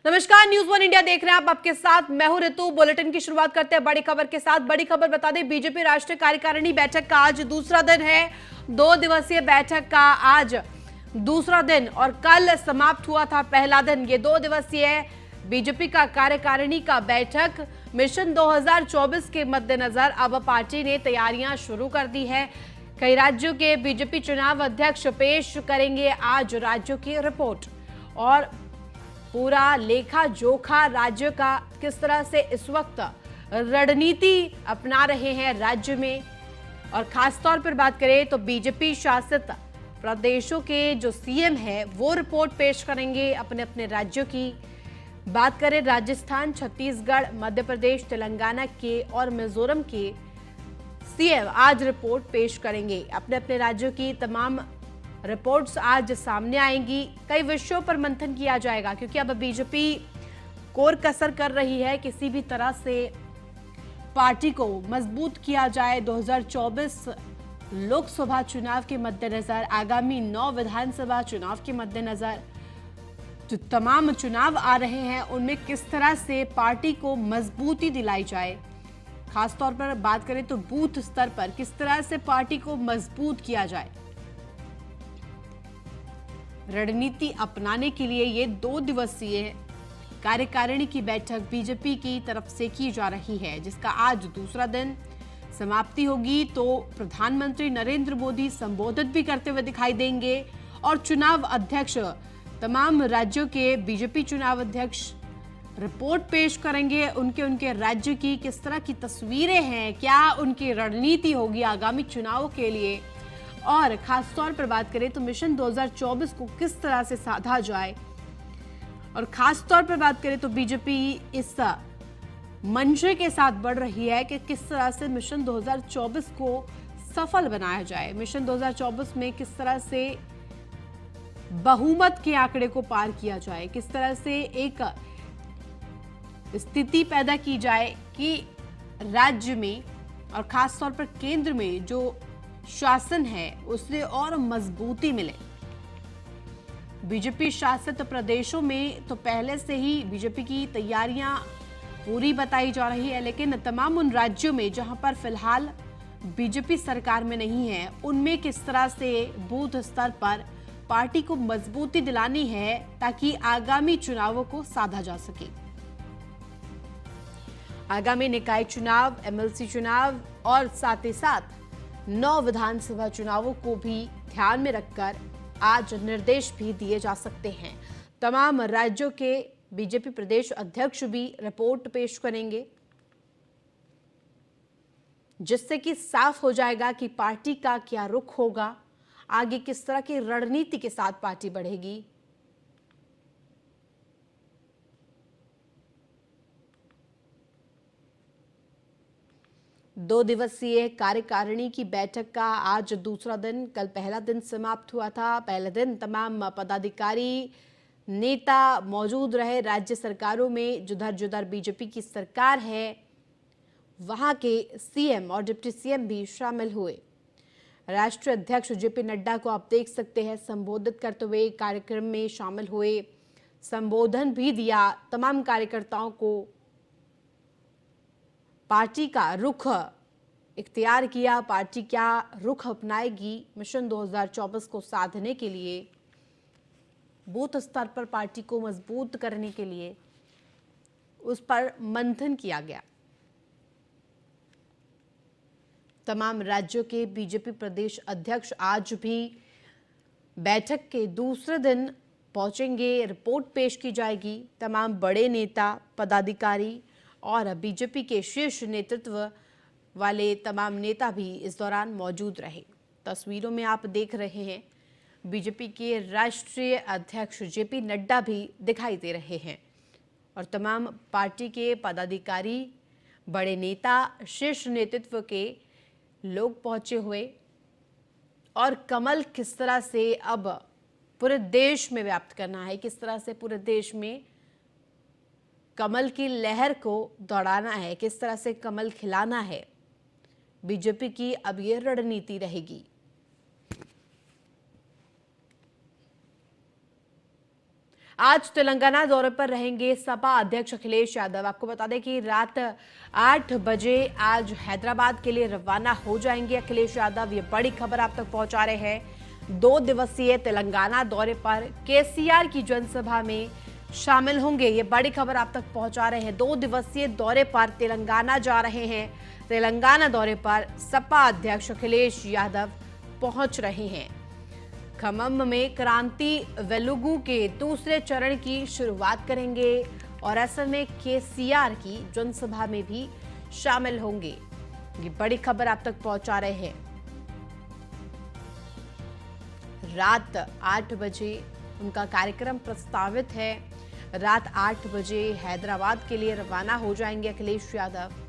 नमस्कार, news one India देख रहे हैं आप। आपके साथ मैं हूं ऋतु। बुलेटिन की शुरुआत करते हैं बड़ी खबर के साथ। बड़ी खबर बता दें, बीजेपी राष्ट्रीय कार्यकारिणी बैठक का आज दूसरा दिन है। 2 दिवसीय बैठक का आज दूसरा दिन और कल समाप्त हुआ था पहला दिन। ये 2 दिवसीय बीजेपी का कार्यकारिणी का बैठक मिशन 2024 के मद्देनजर अब पार्टी ने तैयारियां शुरू कर दी है। कई राज्यों के बीजेपी चुनाव अध्यक्ष पेश करेंगे आज राज्यों की रिपोर्ट और पूरा लेखा जोखा राज्य का किस तरह से इस वक्त रणनीति अपना रहे हैं राज्य में। और खासतौर पर बात करें तो बीजेपी शासित प्रदेशों के जो सीएम है वो रिपोर्ट पेश करेंगे अपने अपने राज्यों की। बात करें राजस्थान, छत्तीसगढ़, मध्य प्रदेश, तेलंगाना के और मिजोरम के सीएम आज रिपोर्ट पेश करेंगे। अपने अपने राज्यों की तमाम रिपोर्ट्स आज सामने आएंगी। कई विषयों पर मंथन किया जाएगा क्योंकि अब बीजेपी कोर कसर कर रही है किसी भी तरह से पार्टी को मजबूत किया जाए। 2024 लोकसभा चुनाव के मद्देनजर, आगामी 9 विधानसभा चुनाव के मद्देनजर जो तमाम चुनाव आ रहे हैं उनमें किस तरह से पार्टी को मजबूती दिलाई जाए। खासतौर पर बात करें तो बूथ स्तर पर किस तरह से पार्टी को मजबूत किया जाए, रणनीति अपनाने के लिए ये 2 दिवसीय कार्यकारिणी की बैठक बीजेपी की तरफ से की जा रही है, जिसका आज दूसरा दिन समाप्ति होगी। तो प्रधानमंत्री नरेंद्र मोदी संबोधित भी करते हुए दिखाई देंगे और चुनाव अध्यक्ष, तमाम राज्यों के बीजेपी चुनाव अध्यक्ष रिपोर्ट पेश करेंगे। उनके राज्य की किस तरह की तस्वीरें हैं, क्या उनकी रणनीति होगी आगामी चुनावों के लिए, और खासतौर पर बात करें तो मिशन 2024 को किस तरह से साधा जाए। और खासतौर पर बात करें तो बीजेपी इस मंशे के साथ बढ़ रही है कि किस तरह से मिशन 2024 को सफल बनाया जाए। मिशन 2024 में किस तरह से बहुमत के आंकड़े को पार किया जाए, किस तरह से एक स्थिति पैदा की जाए कि राज्य में और खासतौर पर केंद्र में जो शासन है उससे और मजबूती मिले। बीजेपी शासित प्रदेशों में तो पहले से ही बीजेपी की तैयारियां पूरी बताई जा रही है, लेकिन तमाम उन राज्यों में जहां पर फिलहाल बीजेपी सरकार में नहीं है उनमें किस तरह से बूथ स्तर पर पार्टी को मजबूती दिलानी है ताकि आगामी चुनावों को साधा जा सके। आगामी निकाय चुनाव, एमएलसी चुनाव और साथ ही साथ 9 विधानसभा चुनावों को भी ध्यान में रखकर आज निर्देश भी दिए जा सकते हैं। तमाम राज्यों के बीजेपी प्रदेश अध्यक्ष भी रिपोर्ट पेश करेंगे, जिससे कि साफ हो जाएगा कि पार्टी का क्या रुख होगा, आगे किस तरह की रणनीति के साथ पार्टी बढ़ेगी। दो दिवसीय कार्यकारिणी की बैठक का आज दूसरा दिन, कल पहला दिन समाप्त हुआ था। पहले दिन तमाम पदाधिकारी, नेता मौजूद रहे। राज्य सरकारों में जुधर जुधर बीजेपी की सरकार है वहां के सीएम और डिप्टी सीएम भी शामिल हुए। राष्ट्रीय अध्यक्ष जेपी नड्डा को आप देख सकते हैं संबोधित करते हुए कार्यक्रम में शामिल हुए, संबोधन भी दिया। तमाम कार्यकर्ताओं को पार्टी का रुख इख्तियार किया, पार्टी क्या रुख अपनाएगी मिशन 2024 को साधने के लिए, बूथ स्तर पर पार्टी को मजबूत करने के लिए, उस पर मंथन किया गया। तमाम राज्यों के बीजेपी प्रदेश अध्यक्ष आज भी बैठक के दूसरे दिन पहुंचेंगे, रिपोर्ट पेश की जाएगी। तमाम बड़े नेता, पदाधिकारी और बीजेपी के शीर्ष नेतृत्व वाले तमाम नेता भी इस दौरान मौजूद रहे। तस्वीरों में आप देख रहे हैं बीजेपी के राष्ट्रीय अध्यक्ष जेपी नड्डा भी दिखाई दे रहे हैं और तमाम पार्टी के पदाधिकारी, बड़े नेता, शीर्ष नेतृत्व के लोग पहुंचे हुए। और कमल किस तरह से अब पूरे देश में व्याप्त करना है, किस तरह से पूरे देश में कमल की लहर को दौड़ाना है, किस तरह से कमल खिलाना है, बीजेपी की अब ये रणनीति रहेगी। आज तेलंगाना दौरे पर रहेंगे सपा अध्यक्ष अखिलेश यादव। आपको बता दें कि रात 8 बजे आज हैदराबाद के लिए रवाना हो जाएंगे अखिलेश यादव। ये बड़ी खबर आप तक पहुंचा रहे हैं। 2 दिवसीय तेलंगाना दौरे पर केसीआर की जनसभा में शामिल होंगे। ये बड़ी खबर आप तक पहुंचा रहे हैं। 2 दिवसीय दौरे पर तेलंगाना जा रहे हैं। तेलंगाना दौरे पर सपा अध्यक्ष अखिलेश यादव पहुंच रहे हैं। खम्मम में क्रांति वेलुगु के दूसरे चरण की शुरुआत करेंगे और ऐसे में केसीआर की जनसभा में भी शामिल होंगे। ये बड़ी खबर आप तक पहुंचा रहे हैं। रात 8 बजे उनका कार्यक्रम प्रस्तावित है। रात 8 बजे हैदराबाद के लिए रवाना हो जाएंगे अखिलेश यादव।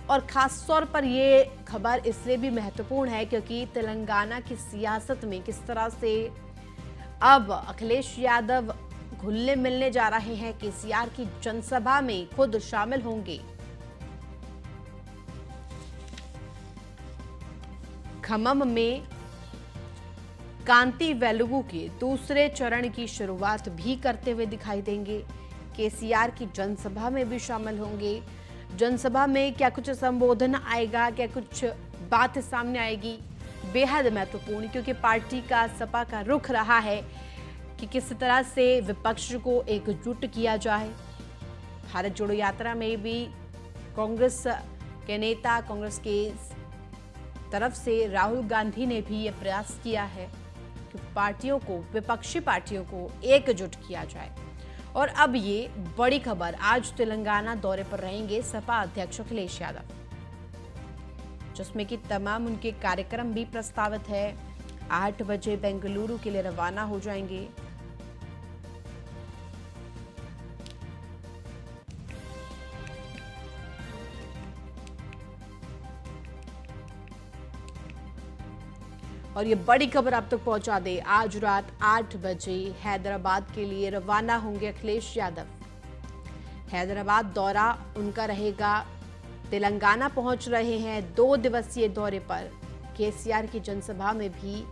और खास तौर पर ये खबर इसलिए भी महत्वपूर्ण है क्योंकि तेलंगाना की सियासत में किस तरह से अब अखिलेश यादव घुलने मिलने जा रहे हैं। केसीआर की जनसभा में खुद शामिल होंगे। खम्मम में कांति वेलुगु के दूसरे चरण की शुरुआत भी करते हुए दिखाई देंगे। केसीआर की जनसभा में भी शामिल होंगे। जनसभा में क्या कुछ संबोधन आएगा, क्या कुछ बात सामने आएगी, बेहद महत्वपूर्ण, क्योंकि पार्टी का सपा का रुख रहा है कि किस तरह से विपक्ष को एकजुट किया जाए। भारत जोड़ो यात्रा में भी कांग्रेस के नेता, कांग्रेस के तरफ से राहुल गांधी ने भी यह प्रयास किया है कि पार्टियों को, विपक्षी पार्टियों को एकजुट किया जाए। और अब ये बड़ी खबर, आज तेलंगाना दौरे पर रहेंगे सपा अध्यक्ष अखिलेश यादव, जिसमें कि तमाम उनके कार्यक्रम भी प्रस्तावित है। 8 बजे बेंगलुरु के लिए रवाना हो जाएंगे। और ये बड़ी खबर आप तक पहुंचा दे, आज रात 8 बजे हैदराबाद के लिए रवाना होंगे अखिलेश यादव। हैदराबाद दौरा उनका रहेगा। तेलंगाना पहुंच रहे हैं 2 दिवसीय दौरे पर। केसीआर की जनसभा में भी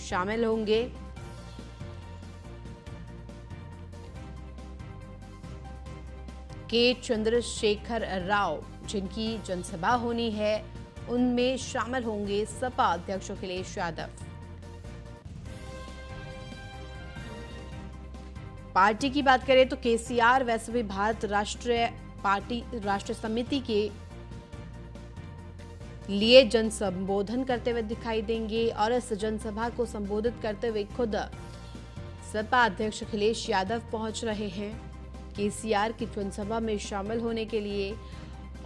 शामिल होंगे। के चंद्रशेखर राव जिनकी जनसभा होनी है, उनमें शामिल होंगे सपा अध्यक्ष अखिलेश यादव। पार्टी की बात करें तो केसीआर वैसे भी भारत राष्ट्रीय समिति के लिए जन संबोधन करते हुए दिखाई देंगे और इस जनसभा को संबोधित करते हुए खुद सपा अध्यक्ष अखिलेश यादव पहुंच रहे हैं केसीआर की जनसभा में शामिल होने के लिए।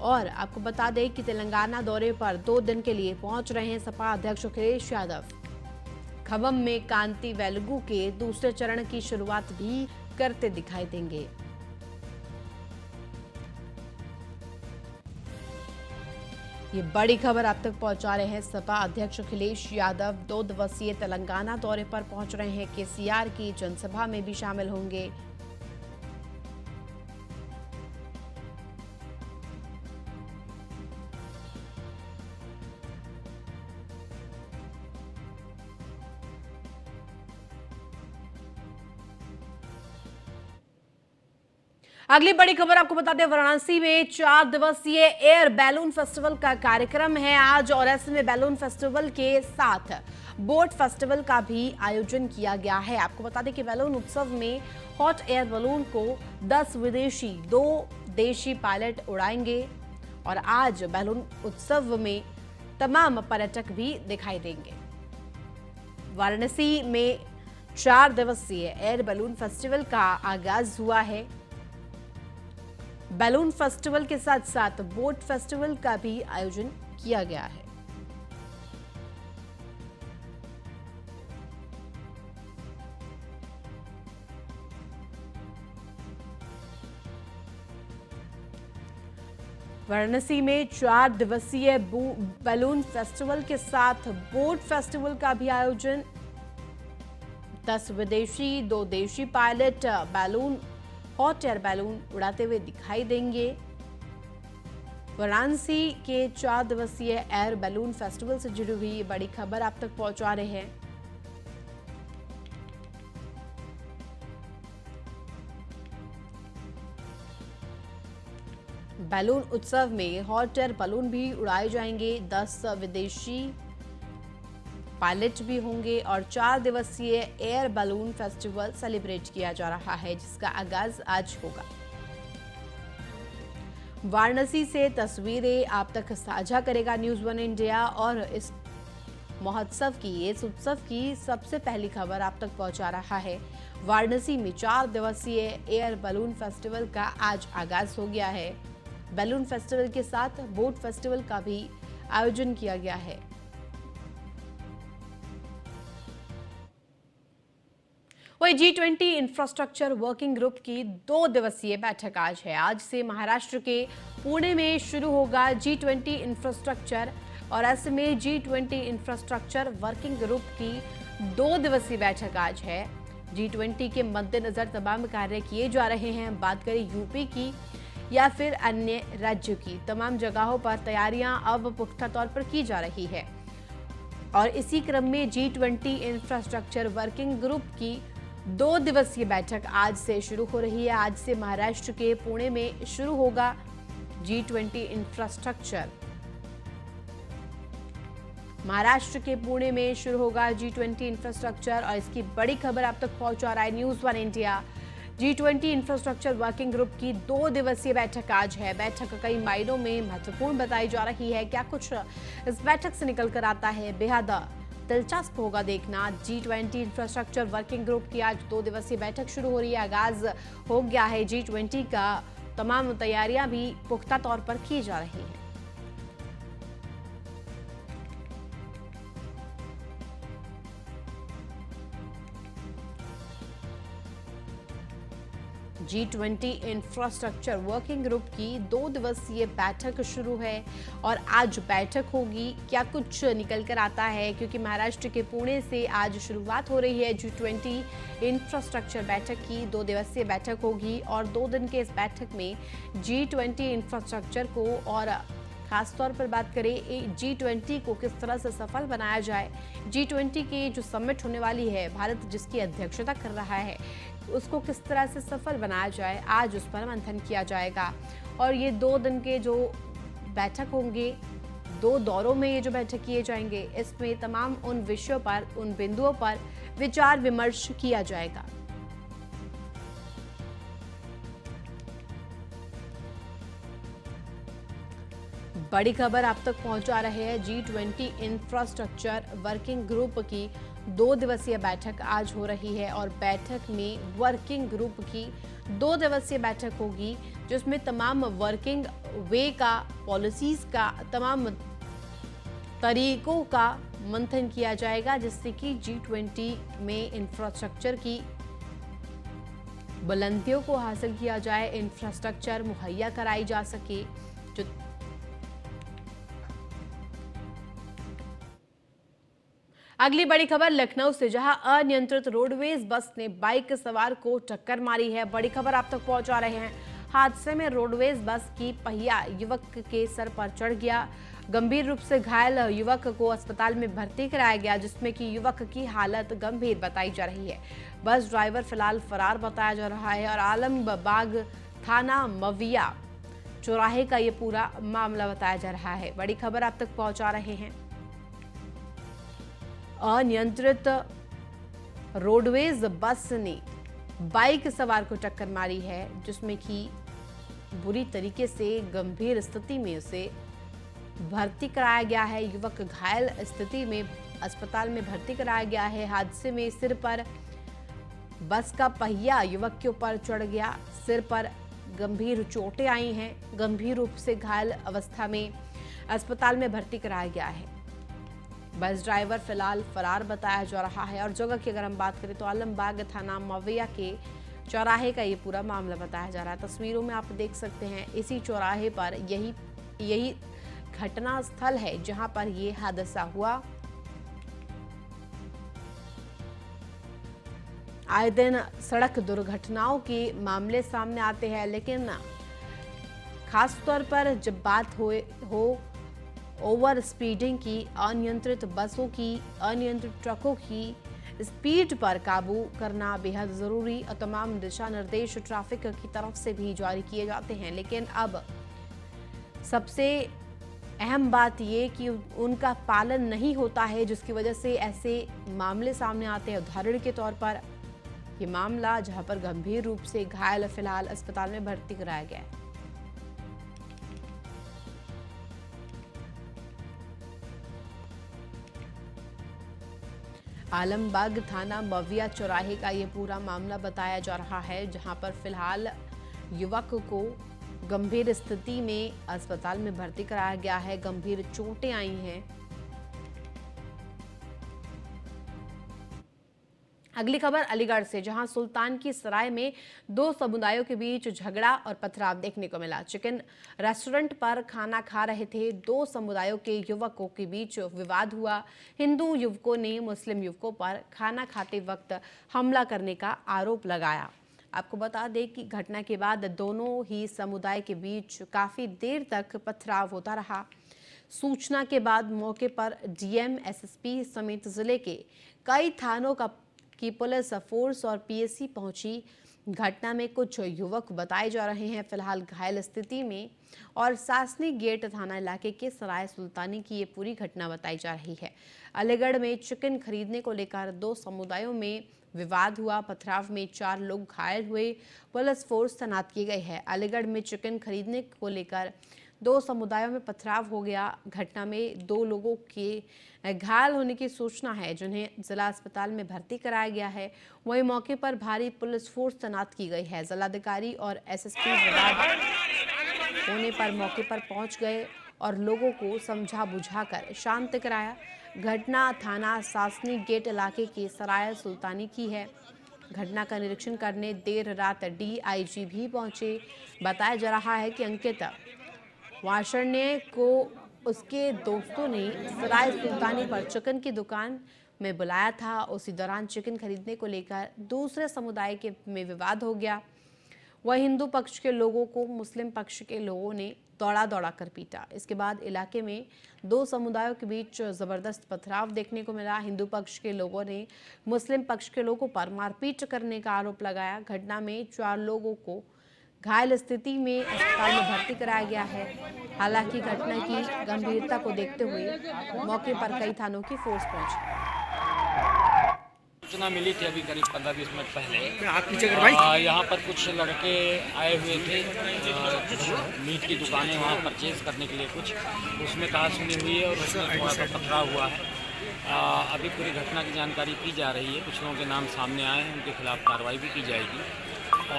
और आपको बता दें कि तेलंगाना दौरे पर 2 दिन के लिए पहुंच रहे हैं सपा अध्यक्ष अखिलेश यादव। खम्मम में कांति वेलुगु के दूसरे चरण की शुरुआत भी करते दिखाई देंगे। ये बड़ी खबर आप तक पहुंचा रहे हैं सपा अध्यक्ष अखिलेश यादव। 2 दिवसीय तेलंगाना दौरे पर पहुंच रहे हैं। केसीआर की जनसभा में भी शामिल होंगे। अगली बड़ी खबर आपको बता दें, वाराणसी में 4 दिवसीय एयर बैलून फेस्टिवल का कार्यक्रम है आज और ऐसे में बैलून फेस्टिवल के साथ बोट फेस्टिवल का भी आयोजन किया गया है। आपको बता दें कि बैलून उत्सव में हॉट एयर बैलून को 10 विदेशी, 2 देशी पायलट उड़ाएंगे और आज बैलून उत्सव में तमाम पर्यटक भी दिखाई देंगे। वाराणसी में 4 दिवसीय एयर बैलून फेस्टिवल का आगाज हुआ है। बैलून फेस्टिवल के साथ साथ बोट फेस्टिवल का भी आयोजन किया गया है। वाराणसी में 4 दिवसीय बैलून फेस्टिवल के साथ बोट फेस्टिवल का भी आयोजन। 10 विदेशी, 2 देशी pilot balloon, hot air balloon उड़ाते हुए दिखाई देंगे। वाराणसी के 4 दिवसीय एयर बैलून फेस्टिवल से जुड़ी हुई ये बड़ी खबर आप तक पहुंचा रहे हैं। बैलून उत्सव में हॉट एयर बलून भी उड़ाए जाएंगे, 10 विदेशी पायलट भी होंगे और 4 दिवसीय एयर बैलून फेस्टिवल सेलिब्रेट किया जा रहा है, जिसका आगाज आज होगा। वाराणसी से तस्वीरें आप तक साझा करेगा न्यूज़ वन इंडिया और इस उत्सव की सबसे पहली खबर आप तक पहुंचा रहा है। वाराणसी में 4 दिवसीय एयर बैलून फेस्टिवल का आज आगाज हो गया है। बैलून फेस्टिवल के साथ बोट फेस्टिवल का भी आयोजन किया गया है। वही G20 इंफ्रास्ट्रक्चर वर्किंग ग्रुप की 2 दिवसीय बैठक आज है। आज से महाराष्ट्र के पुणे में शुरू होगा G20 इंफ्रास्ट्रक्चर और ऐसे में G20 इंफ्रास्ट्रक्चर वर्किंग ग्रुप की 2 दिवसीय बैठक आज है। G20 के मद्देनजर तमाम कार्य किए जा रहे हैं। बात करें यूपी की या फिर अन्य राज्यों की, तमाम जगहों पर तैयारियां अब पुख्ता तौर पर की जा रही है और इसी क्रम में G20 इंफ्रास्ट्रक्चर वर्किंग ग्रुप की 2 दिवसीय बैठक आज से शुरू हो रही है। आज से महाराष्ट्र के पुणे में शुरू होगा G20 इंफ्रास्ट्रक्चर। महाराष्ट्र के पुणे में शुरू होगा G20 इंफ्रास्ट्रक्चर और इसकी बड़ी खबर आप तक पहुंचा रहा है news one India. G20 infrastructure working group की 2 दिवसीय बैठक आज है। बैठक कई मायनों में महत्वपूर्ण बताई जा रही है। क्या कुछ इस बैठक से निकल कर आता है, बेहद दिलचस्प होगा देखना। G20 इंफ्रास्ट्रक्चर वर्किंग ग्रुप की आज 2 दिवसीय बैठक शुरू हो रही है। आगाज हो गया है G20 का, तमाम तैयारियां भी पुख्ता तौर पर की जा रही हैं। G20 इंफ्रास्ट्रक्चर वर्किंग ग्रुप की 2 दिवसीय बैठक शुरू है और आज बैठक होगी। क्या कुछ निकल कर आता है, क्योंकि महाराष्ट्र के पुणे से आज शुरुआत हो रही है G20 इंफ्रास्ट्रक्चर बैठक की। 2 दिवसीय बैठक होगी और 2 दिन के इस बैठक में G20 इंफ्रास्ट्रक्चर को और खासतौर पर बात करें G20 को किस तरह से सफल बनाया जाए। G20 की जो समिट होने वाली है, भारत जिसकी अध्यक्षता कर रहा है, उसको किस तरह से सफल बनाया जाए, आज उस पर मंथन किया जाएगा। और ये 2 दिन के जो बैठक होंगे, 2 दौरों में ये जो बैठक किए जाएंगे, इसमें तमाम उन विषयों पर, उन बिंदुओं पर विचार विमर्श किया जाएगा। बड़ी खबर आप तक पहुंचा रहे हैं। G20 इंफ्रास्ट्रक्चर वर्किंग ग्रुप की 2 दिवसीय बैठक आज हो रही है और बैठक में वर्किंग ग्रुप की 2 दिवसीय बैठक होगी, जिसमें तमाम वर्किंग वे का, पॉलिसीज का, तमाम तरीकों का मंथन किया जाएगा, जिससे कि G20 में इंफ्रास्ट्रक्चर की बुलंदियों को हासिल किया जाए, इंफ्रास्ट्रक्चर मुहैया कराई जा सके। जो अगली बड़ी खबर लखनऊ से, जहां अनियंत्रित रोडवेज बस ने बाइक सवार को टक्कर मारी है। बड़ी खबर आप तक पहुंचा रहे हैं। हादसे में रोडवेज बस की पहिया युवक के सर पर चढ़ गया। गंभीर रूप से घायल युवक को अस्पताल में भर्ती कराया गया, जिसमें कि युवक की हालत गंभीर बताई जा रही है। बस ड्राइवर फिलहाल फरार बताया जा रहा है और आलमबाग थाना मविया चौराहे का ये पूरा मामला बताया जा रहा है। बड़ी खबर आप तक पहुंचा रहे हैं। अनियंत्रित रोडवेज बस ने बाइक सवार को टक्कर मारी है, जिसमें कि बुरी तरीके से गंभीर स्थिति में उसे भर्ती कराया गया है। युवक घायल स्थिति में अस्पताल में भर्ती कराया गया है। हादसे में सिर पर बस का पहिया युवक के ऊपर चढ़ गया। सिर पर गंभीर चोटें आई हैं। गंभीर रूप से घायल अवस्था में अस्पताल में भर्ती कराया गया है। बस ड्राइवर फिलहाल फरार बताया जा रहा है और जगह की अगर हम बात करें तो आलमबाग थाना मवैया के चौराहे का ये पूरा मामला बताया जा रहा है। तस्वीरों में आप देख सकते हैं, इसी चौराहे पर यही घटना स्थल है जहां पर ये हादसा हुआ। आए दिन सड़क दुर्घटनाओं के मामले सामने आते हैं, लेकिन खासतौर पर जब बात हो ओवर स्पीडिंग की, अनियंत्रित बसों की, अनियंत्रित ट्रकों की स्पीड पर काबू करना बेहद जरूरी और तमाम दिशा निर्देश ट्रैफिक की तरफ से भी जारी किए जाते हैं। लेकिन अब सबसे अहम बात ये कि उनका पालन नहीं होता है, जिसकी वजह से ऐसे मामले सामने आते हैं। उदाहरण के तौर पर ये मामला जहां पर गंभीर रूप से घायल फिलहाल अस्पताल में भर्ती कराया गया है। आलमबाग थाना मविया चौराहे का ये पूरा मामला बताया जा रहा है, जहां पर फिलहाल युवक को गंभीर स्थिति में अस्पताल में भर्ती कराया गया है। गंभीर चोटें आई हैं। अगली खबर अलीगढ़ से, जहां सुल्तान की सराय में दो समुदायों के बीच झगड़ा और पथराव देखने को मिला। चिकन रेस्टोरेंट पर खाना खा रहे थे दो समुदायों के युवकों के बीच विवाद हुआ। हिंदू युवकों ने मुस्लिम युवकों पर खाना खाते वक्त हमला करने का आरोप लगाया। आपको बता दें कि घटना के बाद दोनों ही समुदाय के बीच काफी देर तक पथराव होता रहा। सूचना के बाद मौके पर डीएम, एसएसपी समेत जिले के कई थानों की पुलिस फोर्स और पीएससी पहुंची। घटना में कुछ युवक बताए जा रहे हैं फिलहाल घायल स्थिति में, और सासनी गेट थाना इलाके के सराय सुल्तानी की ये पूरी घटना बताई जा रही है। अलीगढ़ में चिकन खरीदने को लेकर दो समुदायों में विवाद हुआ। पथराव में 4 लोग घायल हुए। पुलिस फोर्स तैनात की गई है। अलीगढ़ में चिकन खरीदने को लेकर दो समुदायों में पथराव हो गया। घटना में 2 लोगों के घायल होने की सूचना है, जिन्हें जिला अस्पताल में भर्ती कराया गया है। वहीं मौके पर भारी पुलिस फोर्स तैनात की गई है। जिलाधिकारी और एसएसपी विवाद होने पर मौके पर पहुंच गए और लोगों को समझा बुझाकर शांत कराया। घटना थाना सासनी गेट इलाके के सराय सुल्तानी की है। घटना का निरीक्षण करने देर रात डीआईजी भी पहुंचे। बताया जा रहा है कि अंकित वार्षण्य को उसके दोस्तों ने सराय सुल्तानी पर चिकन की दुकान में बुलाया था। उसी दौरान चिकन खरीदने को लेकर दूसरे समुदाय के में विवाद हो गया। वह हिंदू पक्ष के लोगों को मुस्लिम पक्ष के लोगों ने दौड़ा कर पीटा। इसके बाद इलाके में 2 समुदायों के बीच जबरदस्त पथराव देखने को मिला। हिंदू पक्ष के लोगों ने मुस्लिम पक्ष के लोगों पर मारपीट करने का आरोप लगाया। घटना में 4 लोगों को घायल स्थिति में अस्पताल में भर्ती कराया गया है। हालांकि घटना की गंभीरता को देखते हुए मौके पर कई थानों की फोर्स पहुंची। सूचना मिली थी अभी करीब 15-20 मिनट पहले। आप पीछे कर भाई। यहाँ पर कुछ लड़के आए हुए थे, मीट की दुकानें वहाँ परचेज करने के लिए कुछ, उसमें कहा सुनी हुई है और उसमें थोड़ा सा पथराव हुआ है। अभी पूरी घटना की जानकारी की जा रही है। कुछ लोगों के नाम सामने आए हैं, उनके खिलाफ कार्रवाई भी की जाएगी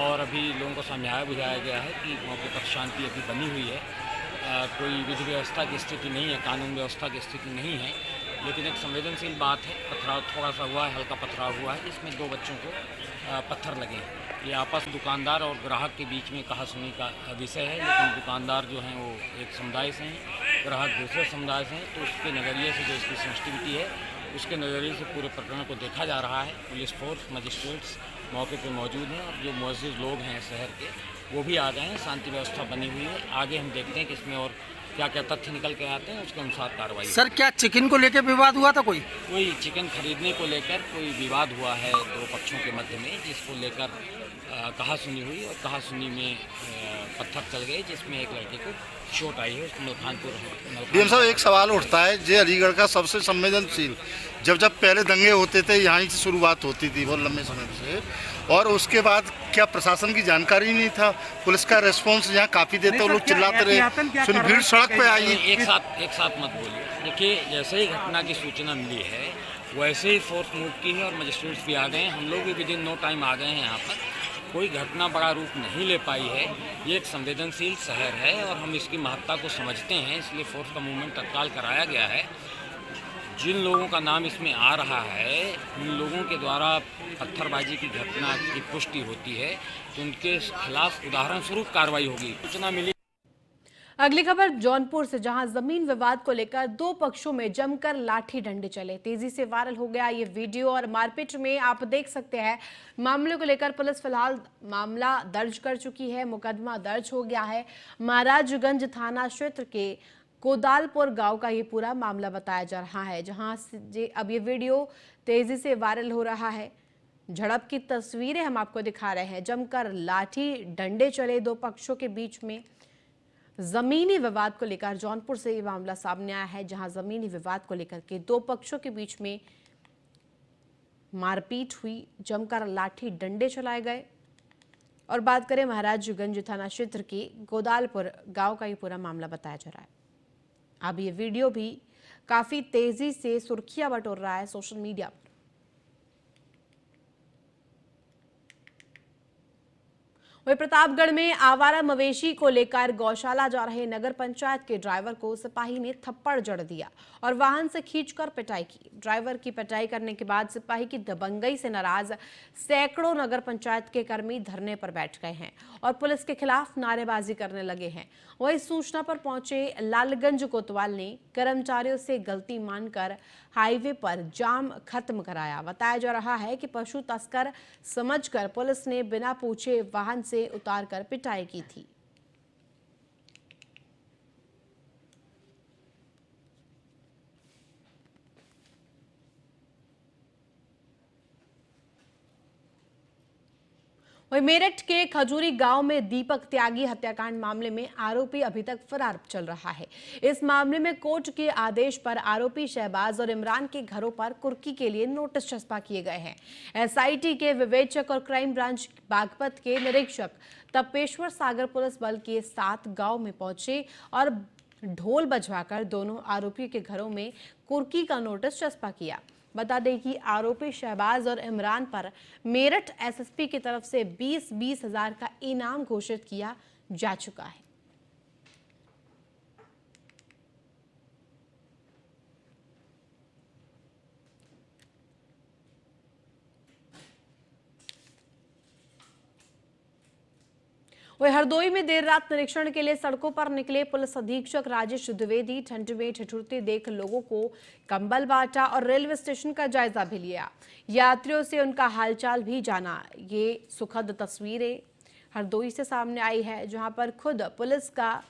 और अभी लोगों को समझाया बुझाया गया है कि मौके पर शांति अभी बनी हुई है। कोई विधि व्यवस्था की स्थिति नहीं है, कानून व्यवस्था की स्थिति नहीं है, लेकिन एक संवेदनशील बात है। पथराव थोड़ा सा हुआ है, हल्का पथराव हुआ है, जिसमें 2 बच्चों को पत्थर लगे हैं। ये आपस दुकानदार और ग्राहक के बीच में कहा सुनी का विषय है, लेकिन दुकानदार जो हैं वो एक समुदाय से हैं, ग्राहक दूसरे समुदाय से हैं, तो उसके नज़रिए से जो इसकी सेंसिटिविटी है, उसके नज़रिए से पूरे प्रकरण को देखा जा रहा है। पुलिस फोर्स, मजिस्ट्रेट्स मौके पे मौजूद हैं और जो मौजूद लोग हैं शहर के वो भी आ गए हैं। शांति व्यवस्था बनी हुई है। आगे हम देखते हैं कि इसमें और क्या क्या तथ्य निकल के आते हैं, उसके अनुसार कार्रवाई। सर, क्या चिकन को लेकर विवाद हुआ था? कोई चिकन खरीदने को लेकर कोई विवाद हुआ है 2 पक्षों के मध्य में, जिसको लेकर कहा सुनी हुई और कहा सुनी में पत्थर चल गए, जिसमें एक लड़के को चोट आई है। उसको नलखानपुर डीएम साहब, एक सवाल उठता है, जे अलीगढ़ का सबसे संवेदनशील, जब पहले दंगे होते थे यहाँ से शुरुआत होती थी बहुत लंबे समय से, और उसके बाद क्या प्रशासन की जानकारी नहीं था? पुलिस का रेस्पॉन्स यहाँ काफ़ी देते हैं, लोग चिल्लाते रहे, सुन भीड़ सड़क पे आई। एक साथ मत बोलिए। देखिए, जैसे ही घटना की सूचना मिली है वैसे ही फोर्स मूव की है और मजिस्ट्रेट्स भी आ गए हैं। हम लोग भी विदिन नो टाइम आ गए हैं यहाँ पर। कोई घटना बड़ा रूप नहीं ले पाई है। ये एक संवेदनशील शहर है और हम इसकी महत्ता को समझते हैं, इसलिए फोर्स का मूवमेंट तत्काल कराया गया है। जिन लोगों का नाम इसमें आ रहा है, उन लोगों के द्वारा पत्थरबाजी की घटना की पुष्टि होती है तो उनके खिलाफ उदाहरण स्वरूप कार्रवाई होगी। सूचना मिली। अगली खबर जौनपुर से, जहां जमीन विवाद को लेकर 2 पक्षों में जमकर लाठी डंडे चले। तेजी से वायरल हो गया ये वीडियो और मारपीट में आप देख सकते हैं। मामले को लेकर पुलिस फिलहाल मामला दर्ज कर चुकी है। मुकदमा दर्ज हो गया है। महाराजगंज थाना क्षेत्र के कोदालपुर गांव का ये पूरा मामला बताया जा रहा है, जहां से अब ये वीडियो तेजी से वायरल हो रहा है। झड़प की तस्वीरें हम आपको दिखा रहे हैं। जमकर लाठी डंडे चले 2 पक्षों के बीच में। जमीनी विवाद को लेकर जौनपुर से ये मामला सामने आया है, जहां जमीनी विवाद को लेकर के दो पक्षों के बीच में मारपीट हुई, जमकर लाठी डंडे चलाए गए। और बात करें महाराजगंज थाना क्षेत्र के गोदालपुर गांव का ये पूरा मामला बताया जा रहा है। अब ये वीडियो भी काफी तेजी से सुर्खियां बटोर रहा है सोशल मीडिया पर। वहीं प्रतापगढ़ में आवारा मवेशी को लेकर गौशाला जा रहे नगर पंचायत के ड्राइवर को सिपाही ने थप्पड़ जड़ दिया और वाहन से खींचकर पिटाई की। ड्राइवर की पिटाई करने के बाद सिपाही की दबंगई से नाराज सैकड़ों नगर पंचायत के कर्मी धरने पर बैठ गए हैं और पुलिस के खिलाफ नारेबाजी करने लगे हैं। वहीं सूचना पर पहुंचे लालगंज कोतवाल ने कर्मचारियों से गलती मानकर हाईवे पर जाम खत्म कराया। बताया जा रहा है कि पशु तस्कर समझकर पुलिस ने बिना पूछे वाहन से उतारकर पिटाई की थी। वहीं मेरठ के खजूरी गांव में दीपक त्यागी हत्याकांड मामले में आरोपी अभी तक फरार चल रहा है। इस मामले में कोर्ट के आदेश पर आरोपी शहबाज और इमरान के घरों पर कुर्की के लिए नोटिस चस्पा किए गए हैं। एसआईटी के विवेचक और क्राइम ब्रांच बागपत के निरीक्षक तपेश्वर सागर पुलिस बल के साथ गांव में पहुंचे और ढोल बजवाकर दोनों आरोपियों के घरों में कुर्की का नोटिस चस्पा किया। बता दें कि आरोपी शहबाज और इमरान पर मेरठ एसएसपी की तरफ से 20-20 हजार का इनाम घोषित किया जा चुका है। वही हरदोई में देर रात निरीक्षण के लिए सड़कों पर निकले पुलिस अधीक्षक राजेश द्विवेदी ठंड में ठिठुरते देख लोगों को कंबल बांटा और रेलवे स्टेशन का जायजा भी लिया। यात्रियों से उनका हालचाल भी जाना। ये सुखद तस्वीरें हरदोई से सामने आई है, जहां पर खुद पुलिस का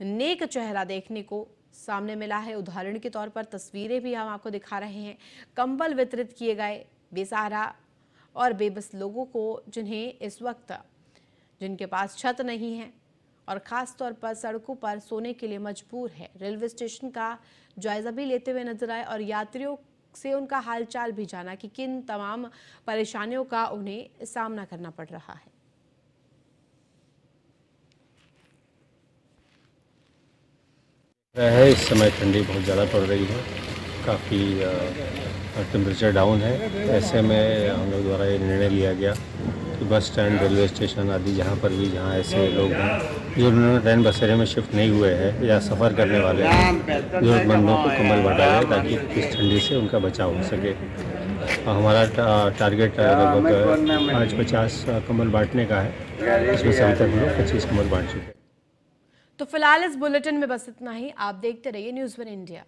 नेक चेहरा देखने को सामने मिला है। उदाहरण के तौर पर तस्वीरें भी हम आपको दिखा रहे हैं। कंबल वितरित किए गए बेसहारा और बेबस लोगों को, जिनके पास छत नहीं है और खास तौर पर सड़कों पर सोने के लिए मजबूर है। रेलवे स्टेशन का जायजा भी लेते हुए नजर आए और यात्रियों से उनका हालचाल भी जाना कि किन तमाम परेशानियों का उन्हें सामना करना पड़ रहा है। इस समय ठंडी बहुत ज़्यादा पड़ रही है, काफ़ी टेम्परेचर डाउन है। ऐसे में हम लोग द्वारा ये निर्णय लिया गया कि बस स्टैंड, रेलवे स्टेशन आदि जहाँ पर भी जहाँ ऐसे लोग हैं जो उन्होंने रैन बसेरे में शिफ्ट नहीं हुए हैं या सफ़र करने वाले हैं, ज़रूरतमंदों को कंबल बांटा जाए ताकि इस ठंडी से उनका बचाव हो सके। हमारा टारगेट लगभग आज 50 कंबल बांटने का है, इसमें से अभी तक हम लोग 25 कंबल बांट चुके हैं। तो फिलहाल इस बुलेटिन में बस इतना ही। आप देखते रहिए न्यूज़ वन इंडिया।